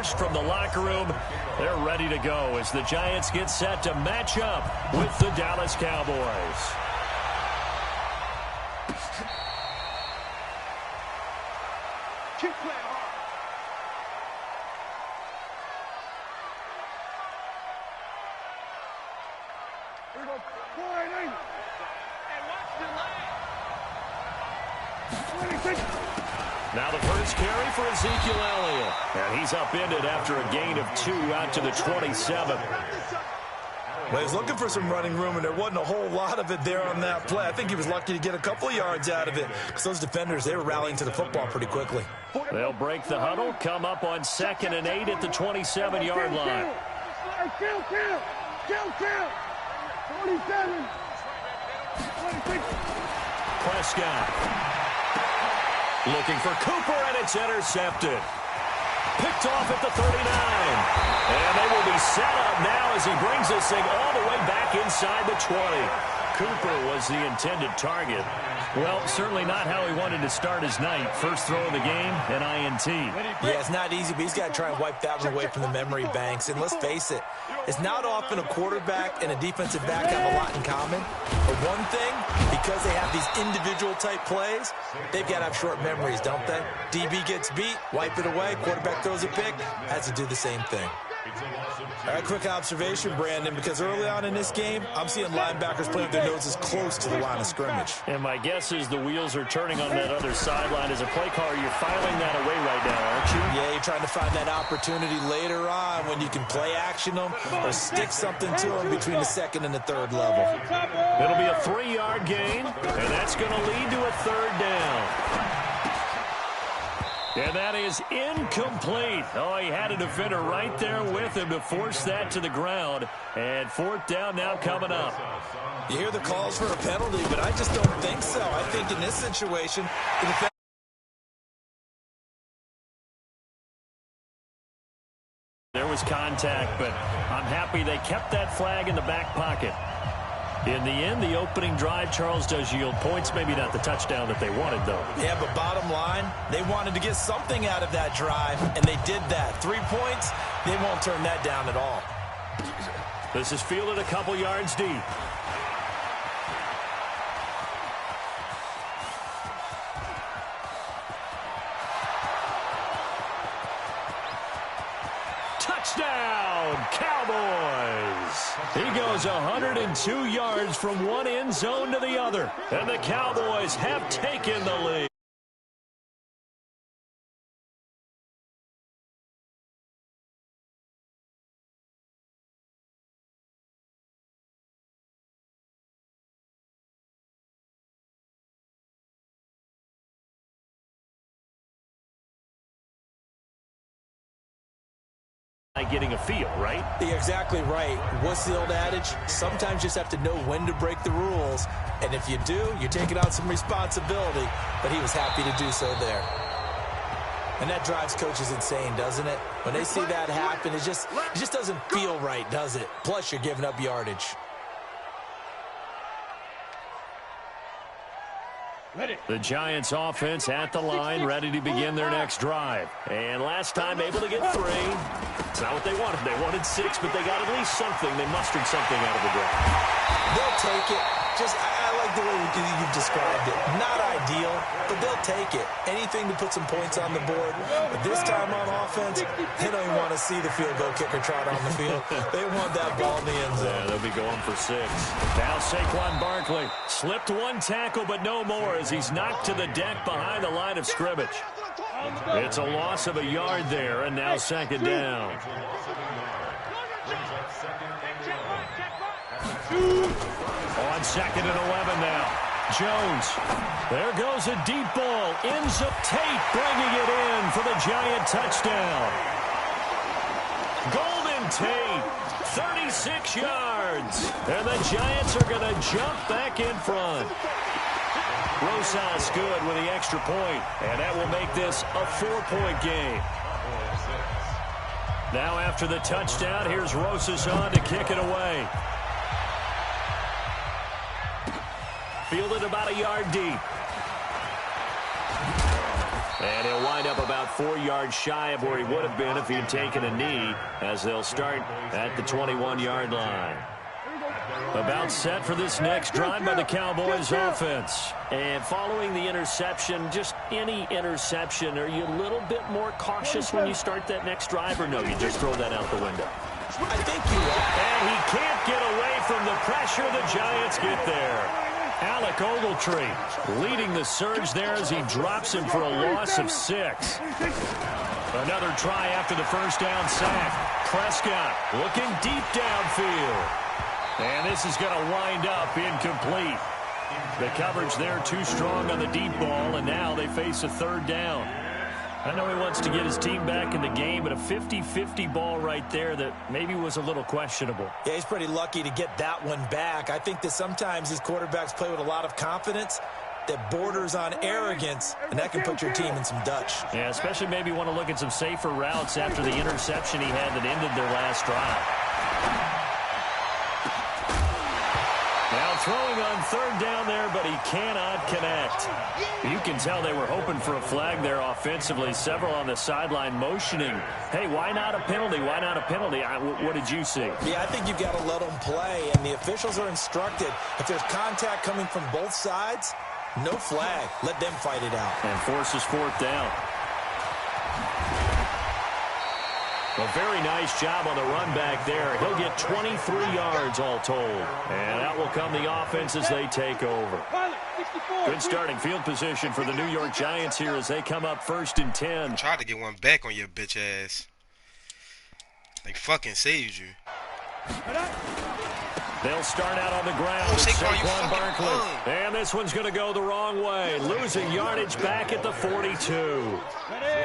first from the locker room. They're ready to go as the Giants get set to match up with the Dallas Cowboys. Keep playing hard. Here we go. 4-8-8. And watch the lane. 26. Now the first carry for Ezekiel Elliott. And he's upended after a gain of 2 out to the 27. Well, he's looking for some running room, and there wasn't a whole lot of it there on that play. I think he was lucky to get a couple of yards out of it because those defenders, they were rallying to the football pretty quickly. They'll break the huddle, come up on 2nd and 8 at the 27-yard line. Kill. 47. 26. Prescott. Looking for Cooper, and it's intercepted. Picked off at the 39. And they will be set up now as he brings this thing all the way back inside the 20. Cooper was the intended target. Well, certainly not how he wanted to start his night. First throw of the game, an INT. Yeah, it's not easy, but he's got to try and wipe that one away from the memory banks. And let's face it, it's not often a quarterback and a defensive back have a lot in common. But one thing, because they have these individual type plays, they've got to have short memories, don't they? DB gets beat, wipe it away, quarterback throws a pick, has to do the same thing. All right, quick observation, Brandon, because early on in this game, I'm seeing linebackers playing with their noses close to the line of scrimmage. And my guess is the wheels are turning on that other sideline. As a play caller, you're filing that away right now, aren't you? Yeah, you're trying to find that opportunity later on when you can play action them or stick something to them between the 2nd and the 3rd level. It'll be a 3-yard gain, and that's going to lead to a 3rd down. And that is incomplete. Oh, he had a defender right there with him to force that to the ground. And 4th down now coming up. You hear the calls for a penalty, but I just don't think so. I think in this situation, the defender... There was contact, but I'm happy they kept that flag in the back pocket. In the end, the opening drive, Charles, does yield points. Maybe not the touchdown that they wanted, though. Yeah, but bottom line, they wanted to get something out of that drive, and they did that. 3 points, they won't turn that down at all. This is fielded a couple yards deep. Touchdown, Cowboys! He goes 102 yards from one end zone to the other. And the Cowboys have taken the lead. Getting a feel, right? You're exactly right. What's the old adage? Sometimes you just have to know when to break the rules. And if you do, you're taking on some responsibility. But he was happy to do so there. And that drives coaches insane, doesn't it? When they see that happen, it just doesn't feel right, does it? Plus, you're giving up yardage. The Giants offense at the line, ready to begin their next drive. And last time able to get 3. It's not what they wanted. They wanted 6, but they got at least something. They mustered something out of the drive. They'll take it. I like the way you've described it. Not ideal, but they'll take it. Anything to put some points on the board. But this time on offense, they don't even want to see the field goal kicker trot on the field. They want that ball in the end zone. Yeah, they'll be going for 6. Now Saquon Barkley slipped one tackle, but no more as he's knocked to the deck behind the line of scrimmage. It's a loss of a yard there, and now 2nd down. On 2nd and 11 now. Jones. There goes a deep ball. Ends up Tate bringing it in for the Giant touchdown. Golden Tate, 36 yards. And the Giants are going to jump back in front. Rosas good with the extra point, and that will make this a 4-point game. Now after the touchdown, here's Rosas on to kick it away. Fielded about a yard deep. And he'll wind up about 4 yards shy of where he would have been if he had taken a knee, as they'll start at the 21-yard line. About set for this next drive by the Cowboys offense. And following the interception, just any interception, are you a little bit more cautious when you start that next drive, or no, you just throw that out the window? I think you are. And he can't get away from the pressure. The Giants get there. Alec Ogletree leading the surge there as he drops him for a loss of 6. Another try after the first down sack. Prescott looking deep downfield. And this is going to wind up incomplete. The coverage there too strong on the deep ball, and now they face a third down. I know he wants to get his team back in the game, but a 50-50 ball right there that maybe was a little questionable. Yeah, he's pretty lucky to get that one back. I think that sometimes these quarterbacks play with a lot of confidence that borders on arrogance, and that can put your team in some Dutch. Yeah, especially maybe want to look at some safer routes after the interception he had that ended their last drive. Now throwing on third down there, but he cannot connect. You can tell they were hoping for a flag there offensively. Several on the sideline motioning, hey, why not a penalty? Why not a penalty? What did you see? Yeah, I think you've got to let them play, and the officials are instructed. If there's contact coming from both sides, no flag. Let them fight it out. And forces fourth down. A very nice job on the run back there. He'll get 23 yards all told. And out will come the offense as they take over. Good starting field position for the New York Giants here as they come up 1st and 10. Try to get one back on your bitch ass. They fucking saved you. They'll start out on the ground. Saquon Barkley. And this one's going to go the wrong way. Losing yardage back at the 42.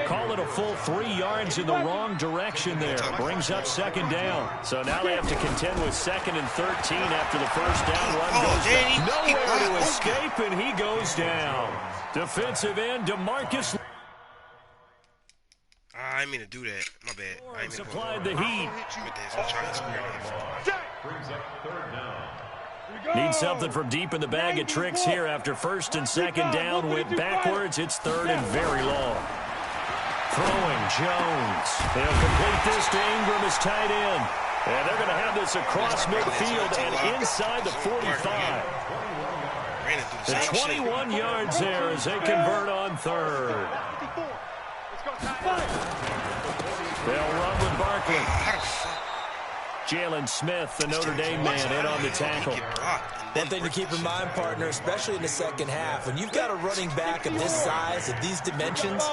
Call it a full 3 yards in the wrong direction there. Brings up second down. So now they have to contend with 2nd and 13 after the first down run goes down. Nowhere to escape, and he goes down. Defensive end, DeMarcus. I didn't mean to do that. My bad. I didn't mean to applied the heat. Need something from deep in the bag of tricks here after 1st and 2nd down. Went backwards. It's 3rd and very long. Throwing Jones. They'll complete this to Ingram as tight end. And they're going to have this across midfield and inside the 45. The 21 yards there as they convert on 3rd. They'll run with Barkley. Jalen Smith, the Notre Dame man, in on the tackle. One thing to keep in mind, partner, especially in the second half, when you've got a running back of this size, of these dimensions,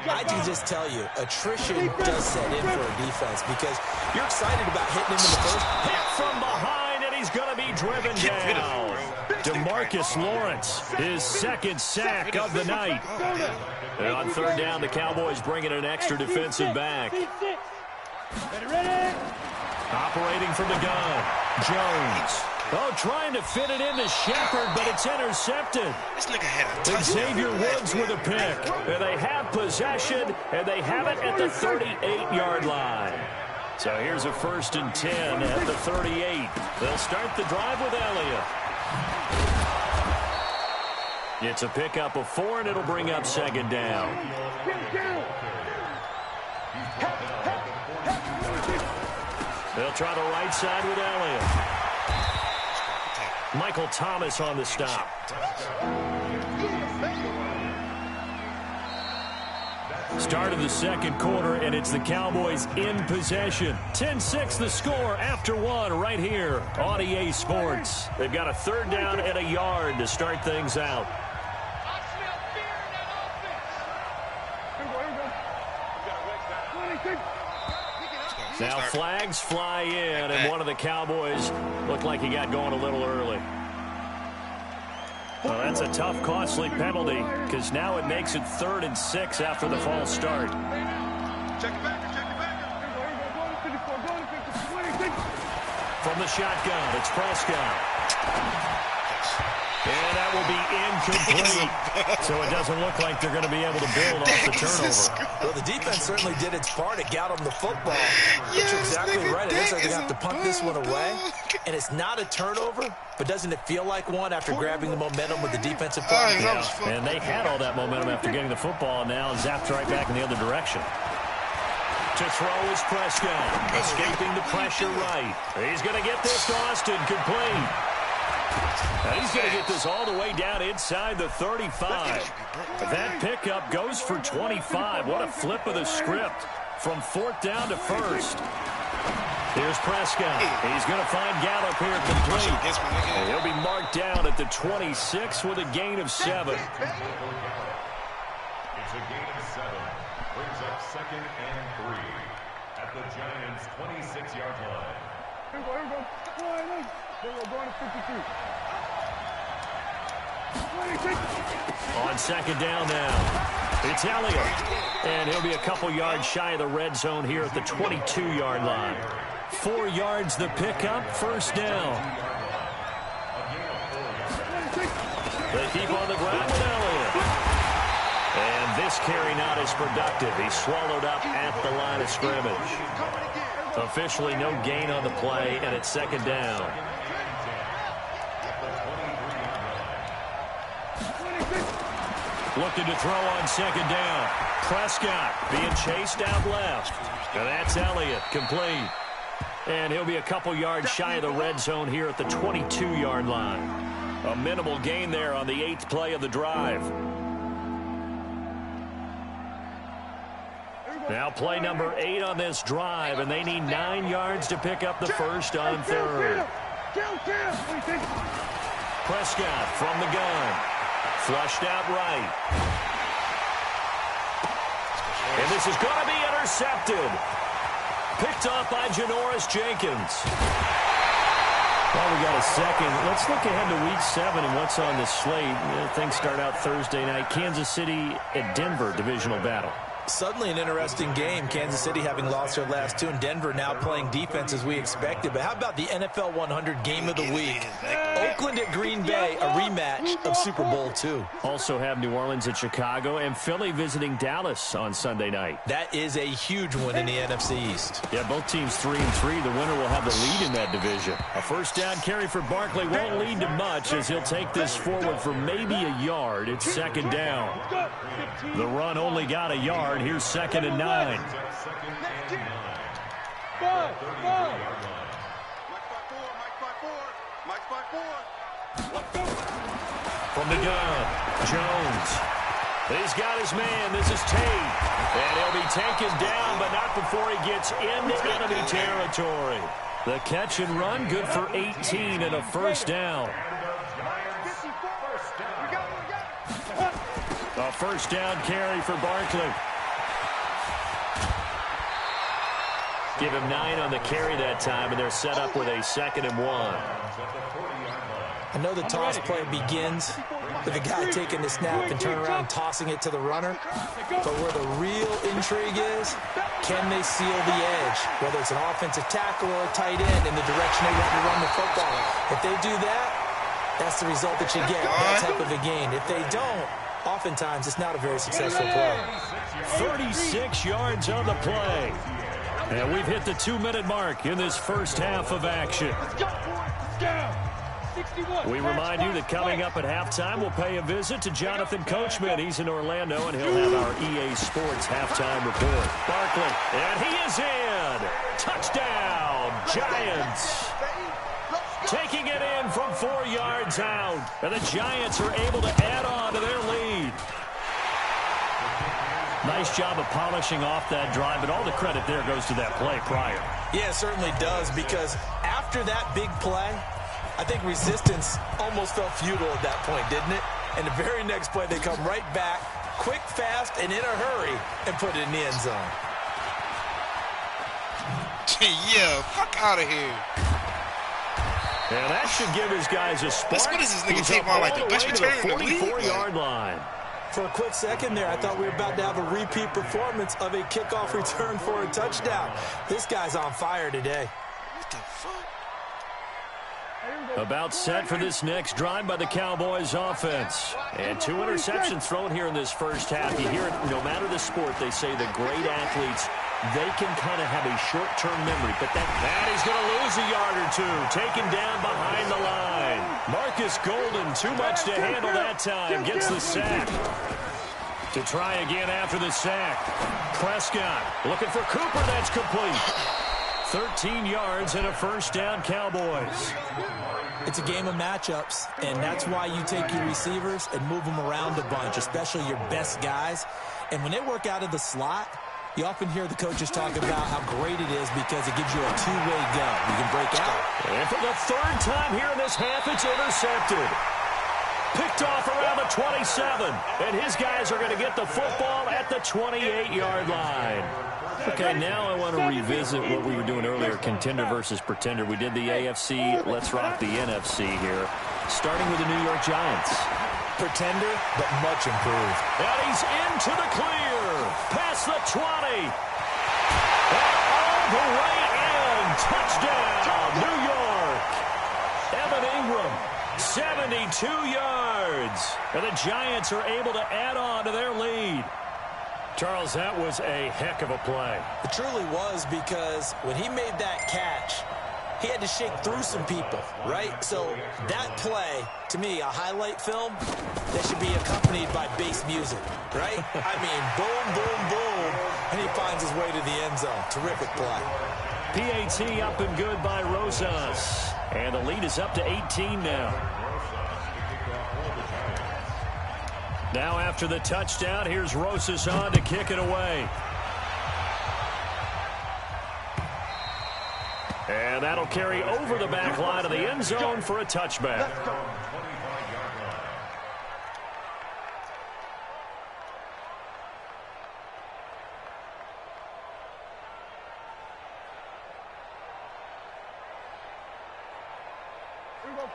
I can just tell you, attrition does set in for a defense because you're excited about hitting him in the first. Hit from behind, and he's going to be driven down. DeMarcus Lawrence, his 2nd sack of the night. And on 3rd down, the Cowboys bring in an extra defensive back. Operating from the gun, Jones. Oh, trying to fit it into Shepard, but it's intercepted. This nigga had a Xavier Woods with a pick. And they have possession, and they have it at the 38-yard line. So here's a 1st and 10 at the 38. They'll start the drive with Elliott. It's a pickup of 4, and it'll bring up 2nd down. They'll try the right side with Elliott. Michael Thomas on the stop. Start of the 2nd quarter, and it's the Cowboys in possession. 10-6 the score after 1 right here on EA Sports. They've got a 3rd down and a yard to start things out. Now flags fly in, and one of the Cowboys looked like he got going a little early. Well, that's a tough, costly penalty because now it makes it 3rd and 6 after the false start. From the shotgun, it's Prescott. And that will be incomplete. So it doesn't look like they're going to be able to build off the turnover. Well, the defense certainly did its part. It got them the football. But you're exactly right. It looks like they're going to have to punt this one away. And it's not a turnover, but doesn't it feel like one after grabbing the momentum with the defensive play? Yeah. And they had all that momentum after getting the football, and now zapped right back in the other direction. To throw is Prescott, escaping the pressure right. He's going to get this to Austin, complete. And he's going to get this all the way down inside the 35. That pickup goes for 25. What a flip of the script from 4th down to 1st. Here's Prescott. He's going to find Gallup here complete. And he'll be marked down at the 26 with a gain of 7. It's a gain of 7. Brings up 2nd and 3 at the Giants' 26-yard line. Here we go. Then we're going to 52. 26. On 2nd down now, it's Elliott. And he'll be a couple yards shy of the red zone here at the 22-yard line. 4 yards the pickup, 1st down. They keep on the ground with Elliott. And this carry not as productive. He's swallowed up at the line of scrimmage. Officially no gain on the play, and it's 2nd down. Looking to throw on 2nd down. Prescott being chased out left. And that's Elliott, complete. And he'll be a couple yards shy of the red zone here at the 22-yard line. A minimal gain there on the 8th play of the drive. Now play number 8 on this drive, and they need 9 yards to pick up the first on 3rd. Prescott from the gun. Flushed out right. And this is going to be intercepted. Picked off by Janoris Jenkins. Well, we got a second. Let's look ahead to Week 7 and what's on the slate. Things start out Thursday night. Kansas City at Denver, divisional battle. Suddenly an interesting game. Kansas City having lost their last 2, and Denver now playing defense as we expected. But how about the NFL 100 game of the week? Oakland at Green Bay, a rematch of Super Bowl II. Also have New Orleans at Chicago and Philly visiting Dallas on Sunday night. That is a huge win in the NFC East. Yeah, both teams 3-3. The winner will have the lead in that division. A 1st down carry for Barkley won't lead to much as he'll take this forward for maybe a yard. It's 2nd down. The run only got a yard. Here's 2nd and 9. From the gun, Jones. He's got his man. This is Tate. And he'll be taken down, but not before he gets into enemy territory. The catch and run, good for 18 and a 1st down. A 1st down carry for Barkley. Give him 9 on the carry that time, and they're set up with a 2nd and 1. I know the toss play begins with the guy taking the snap and turn around and tossing it to the runner. But where the real intrigue is, can they seal the edge? Whether it's an offensive tackle or a tight end in the direction they want to run the football. If they do that, that's the result that you get, that type of a gain. If they don't, oftentimes it's not a very successful play. 36 yards on the play. And we've hit the 2-minute mark in this first half of action. We remind you that coming up at halftime, we'll pay a visit to Jonathan Coachman. He's in Orlando, and he'll have our EA Sports halftime report. Barkley, and he is in. Touchdown, Giants. Taking it in from 4 yards out, and the Giants are able to add on to their lead. Nice job of polishing off that drive, but all the credit there goes to that play prior. Yeah, it certainly does, because after that big play, I think resistance almost felt futile at that point, didn't it? And the very next play, they come right back, quick, fast, and in a hurry, and put it in the end zone. Yeah, fuck out of here. And that should give his guys a spark. What is this nigga take on like the best return in the league? 44-yard line. For a quick second there, I thought we were about to have a repeat performance of a kickoff return for a touchdown. This guy's on fire today. What the fuck? About set for this next drive by the Cowboys offense. And 2 interceptions thrown here in this first half. You hear it, no matter the sport, they say the great athletes, they can kind of have a short-term memory. But that is going to lose a yard or two. Taken down behind the line. Marcus Golden, too much to handle that time. Gets the sack. To try again after the sack. Prescott looking for Cooper. That's complete. 13 yards and a first down, Cowboys. It's a game of matchups, and that's why you take your receivers and move them around a bunch, especially your best guys. And when they work out of the slot, you often hear the coaches talk about how great it is because it gives you a two-way go. You can break out. And for the third time here in this half, it's intercepted. Picked off around the 27. And his guys are going to get the football at the 28-yard line. Okay, now I want to revisit what we were doing earlier, contender versus pretender. We did the AFC, let's rock the NFC here. Starting with the New York Giants. Pretender, but much improved. And he's into the clear. Past the 20. And all the way in. Touchdown, New York. Evan Ingram, 72 yards. And the Giants are able to add on to their lead. Charles, that was a heck of a play. It truly was, because when he made that catch, he had to shake through some people, right? So that play, to me, a highlight film that should be accompanied by bass music, right? I mean, boom, boom, boom, and he finds his way to the end zone. Terrific play. PAT up and good by Rosas. And the lead is up to 18 now. Now after the touchdown, here's Rosas on to kick it away. And that'll carry over the back line of the end zone for a touchback.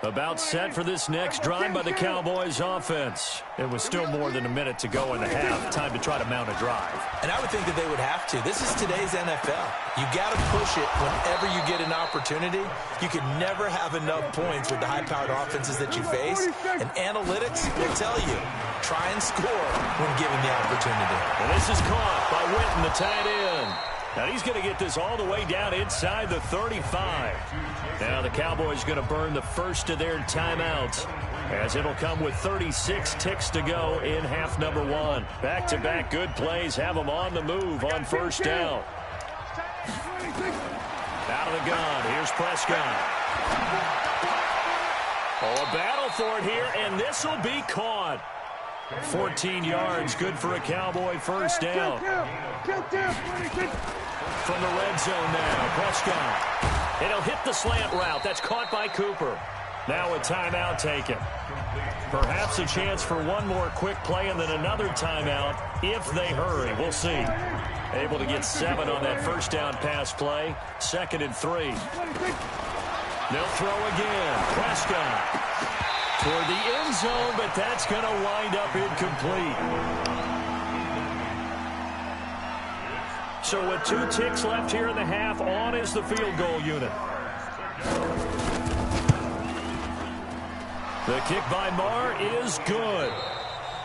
About set for this next drive by the Cowboys offense. It was still more than a minute to go in the half. Time to try to mount a drive. And I would think that they would have to. This is today's NFL. You got to push it whenever you get an opportunity. You can never have enough points with the high-powered offenses that you face. And analytics will tell you, try and score when given the opportunity. And this is caught by Winton, the tight end. And he's going to get this all the way down inside the 35. Now the Cowboys going to burn the first of their timeouts, as it'll come with 36 ticks to go in half number one. Back-to-back good plays have them on the move on first down. Out of the gun, here's Prescott. Oh, a battle for it here, and this will be caught. 14 yards, good for a Cowboy first down. From the red zone now, Prescott. And he'll hit the slant route. That's caught by Cooper. Now a timeout taken. Perhaps a chance for one more quick play and then another timeout if they hurry. We'll see. Able to get 7 on that first down pass play. 2nd and 3. They'll throw again. Prescott toward the end zone, but that's going to wind up incomplete. So with 2 ticks left here in the half, on is the field goal unit. The kick by Marr is good.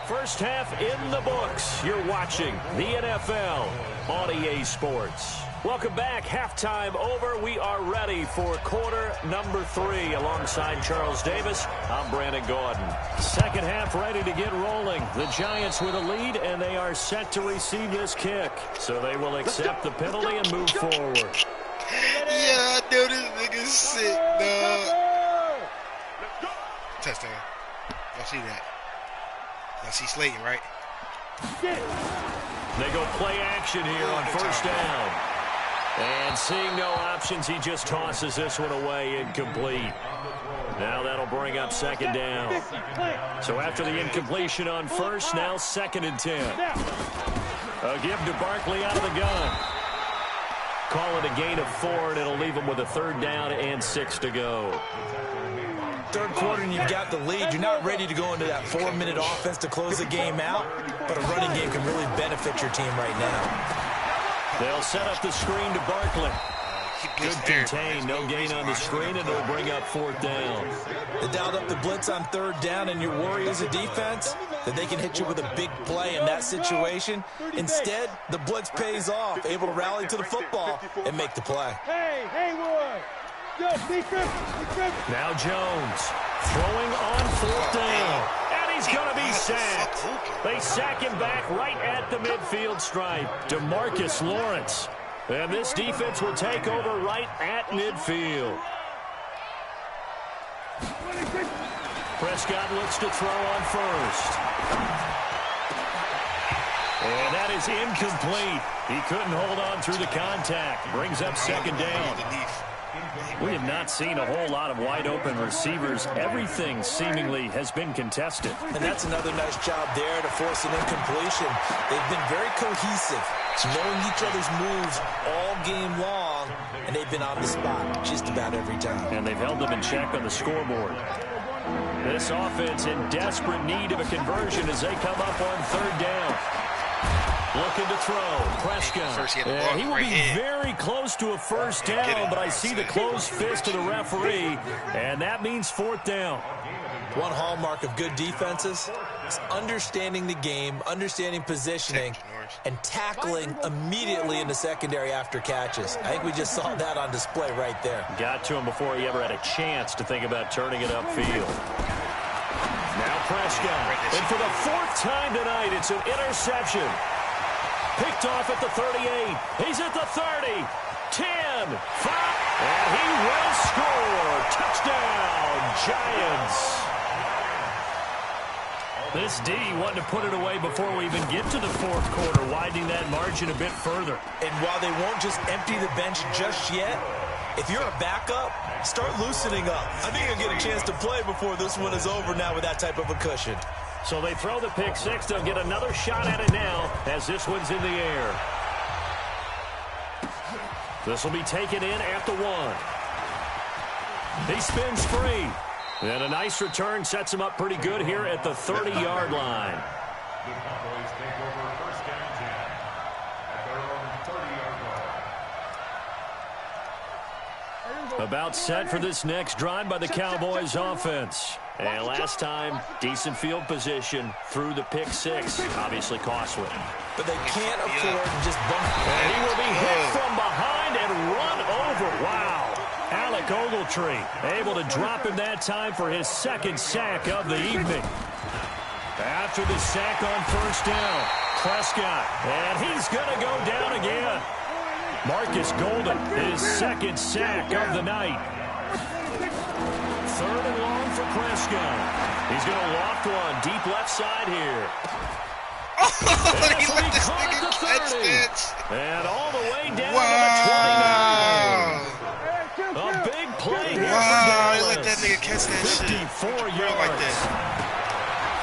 First half in the books. You're watching the NFL on EA Sports. Welcome back. Halftime over. We are ready for quarter number 3. Alongside Charles Davis, I'm Brandon Gordon. Second half ready to get rolling. The Giants with a lead, and they are set to receive this kick. So they will accept the penalty and move forward. Yeah, I know this nigga's sick, dog. Touchdown. Y'all see that? Y'all see Slayton, right? They go play action here on first down. And seeing no options, he just tosses this one away, incomplete. Now that'll bring up 2nd down. So after the incompletion on first, now 2nd and 10. A give to Barkley out of the gun. Call it a gain of 4, and it'll leave him with a 3rd down and 6 to go. Third quarter and you've got the lead. You're not ready to go into that 4-minute offense to close the game out, but a running game can really benefit your team right now. They'll set up the screen to Barkley. Good contain, no gain on the screen, and it'll bring up 4th down. They dialed up the blitz on 3rd down, and your worry as a defense that they can hit you with a big play in that situation. Instead, the blitz pays off, able to rally to the football and make the play. Hey, Haywood! Now Jones throwing on 4th down. And he's going to be sacked. They sack him back right at the midfield stripe. DeMarcus Lawrence. And this defense will take over right at midfield. Prescott looks to throw on 1st. And that is incomplete. He couldn't hold on through the contact. Brings up 2nd down. We have not seen a whole lot of wide-open receivers. Everything seemingly has been contested. And that's another nice job there to force an incompletion. They've been very cohesive, knowing each other's moves all game long, and they've been on the spot just about every time. And they've held them in check on the scoreboard. This offense in desperate need of a conversion as they come up on 3rd down. Looking to throw. Prescott. He will be very close to a 1st down, but I see the closed fist of the referee, and that means 4th down. One hallmark of good defenses is understanding the game, understanding positioning, and tackling immediately in the secondary after catches. I think we just saw that on display right there. Got to him before he ever had a chance to think about turning it upfield. Now Prescott. And for the 4th time tonight, it's an interception. Picked off at the 38. He's at the 30. 10, 5, and he will score. Touchdown, Giants. This D wanting to put it away before we even get to the 4th quarter, widening that margin a bit further. And while they won't just empty the bench just yet, if you're a backup, start loosening up. I think you'll get a chance to play before this one is over now with that type of a cushion. So they throw the pick 6. They'll get another shot at it now as this one's in the air. This will be taken in at the 1. He spins free. And a nice return sets him up pretty good here at the 30-yard line. The Cowboys take over 1st and 10 at their own 30-yard line. About set for this next drive by the Cowboys offense. And last time, decent field position through the pick 6. Obviously costly. But they can't afford to just bump. And he will be hit from behind and run over. Wow. Alec Ogletree able to drop him that time for his 2nd sack of the evening. After the sack on 1st down, Prescott. And he's going to go down again. Marcus Golden, his 2nd sack of the night. 3rd and long for Prescott. He's going to loft one deep left side here. And He will let be this caught nigga at the catch 30. that. And all the way down Wow. to the 29. A big play here Wow, for he Dallas. let that nigga catch that shit. 54 yards. Like that.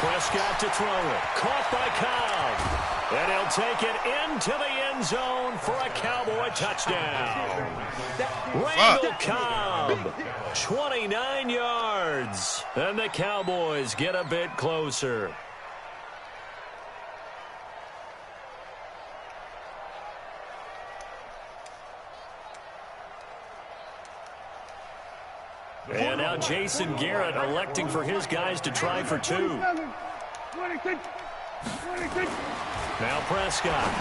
Prescott to throw it. Caught by Cobb. And he'll take it into the end zone for a Cowboy touchdown. Randall Cobb, 29 yards. And the Cowboys get a bit closer. And now Jason Garrett electing for his guys to try for 2. Now Prescott.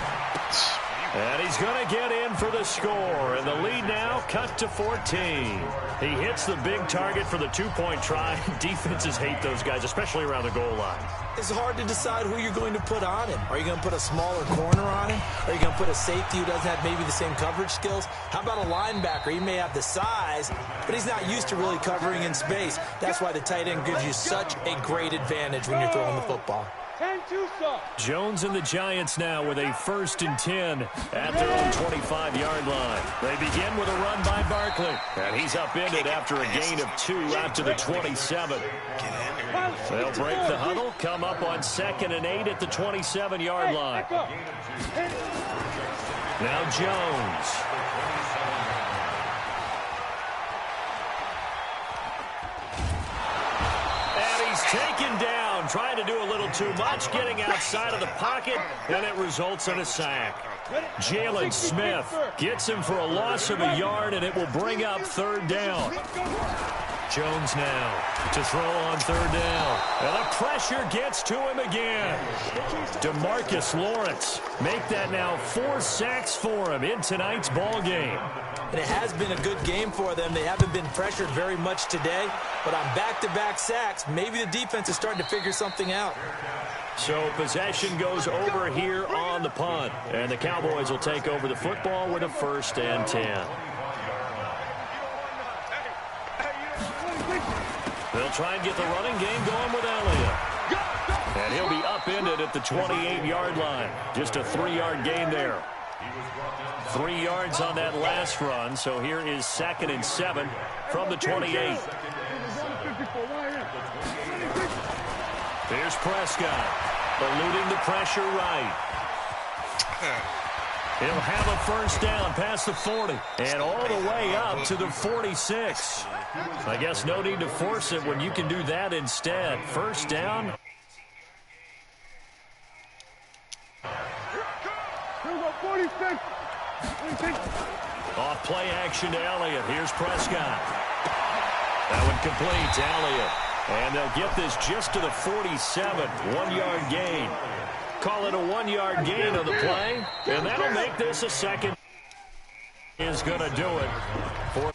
And he's going to get in for the score. And the lead now cut to 14. He hits the big target for the 2-point try. Defenses hate those guys, especially around the goal line. It's hard to decide who you're going to put on him. Are you going to put a smaller corner on him? Are you going to put a safety who doesn't have maybe the same coverage skills? How about a linebacker? He may have the size, but he's not used to really covering in space. That's why the tight end gives you such a great advantage when you're throwing the football. Jones and the Giants now with a 1st and 10 at their own 25-yard line. They begin with a run by Barkley. And he's upended after a gain of 2 out to the 27. They'll break the huddle, come up on 2nd and 8 at the 27-yard line. Now Jones. And he's taken down, trying to do a little too much, getting outside of the pocket, and it results in a sack. Jalen Smith gets him for a loss of a yard, and it will bring up third down. Jones now to throw on third down. And the pressure gets to him again. DeMarcus Lawrence make that now 4 sacks for him in tonight's ball game. And it has been a good game for them. They haven't been pressured very much today, but on back-to-back sacks, maybe the defense is starting to figure something out. So possession goes over here on the punt, and the Cowboys will take over the football with a 1st and 10. They'll try and get the running game going with Elliott. And he'll be upended at the 28-yard line. Just a 3-yard gain there. 3 yards on that last run, so here is 2nd and 7 from the 28. Here's Prescott, eluding the pressure right. He'll have a 1st down past the 40 and all the way up to the 46. I guess no need to force it when you can do that instead. 1st down. Off play action to Elliott. Here's Prescott. That one complete to Elliott. And they'll get this just to the 47. 1-yard gain. Call it a 1-yard gain on the play. And that'll make this a 2nd. Is going to do it for